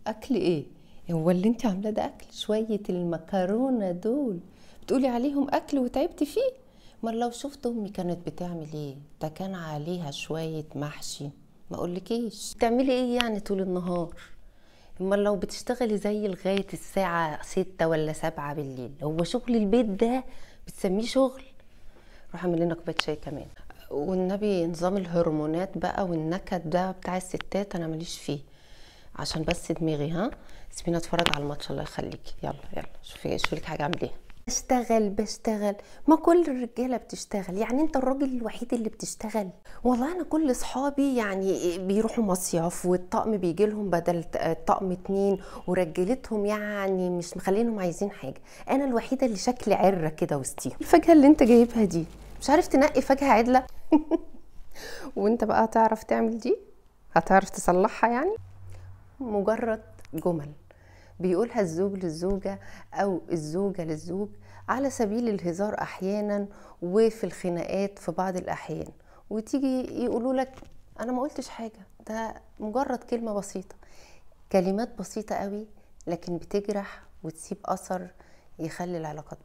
اكل ايه؟ هو اللي انت عاملاه ده اكل؟ شويه المكرونه دول بتقولي عليهم اكل وتعبتي فيه؟ ما لو شفت امي كانت بتعمل ايه، ده كان عليها شويه محشي. ما اقولكيش تعملي ايه يعني طول النهار. اما لو بتشتغلي زي لغايه الساعه 6 ولا 7 بالليل، هو شغل البيت ده بتسميه شغل؟ روح اعمل لنا كوبايه شاي كمان. والنبي نظام الهرمونات بقى والنكد ده بتاع الستات انا ماليش فيه. عشان بس دماغي، ها. سيبيني اتفرج على الماتش الله يخليكي. يلا يلا شوفي لك حاجه اعمل ايه. بشتغل. ما كل الرجاله بتشتغل، يعني انت الراجل الوحيد اللي بتشتغل؟ والله انا كل اصحابي يعني بيروحوا مصيف والطقم بيجي لهم بدل الطقم 2، ورجالتهم يعني مش مخلينهم عايزين حاجه. انا الوحيده اللي شكلي عره كده وسطيهم. الفاكهه اللي انت جايبها دي مش عارف تنقي فاكهه عدله؟ وانت بقى هتعرف تعمل دي؟ هتعرف تصلحها يعني؟ مجرد جمل بيقولها الزوج للزوجة أو الزوجة للزوج على سبيل الهزار أحيانا، وفي الخناقات في بعض الأحيان، وتيجي يقولوا لك أنا ما قلتش حاجة، ده مجرد كلمة بسيطة. كلمات بسيطة قوي لكن بتجرح وتسيب أثر يخلي العلاقات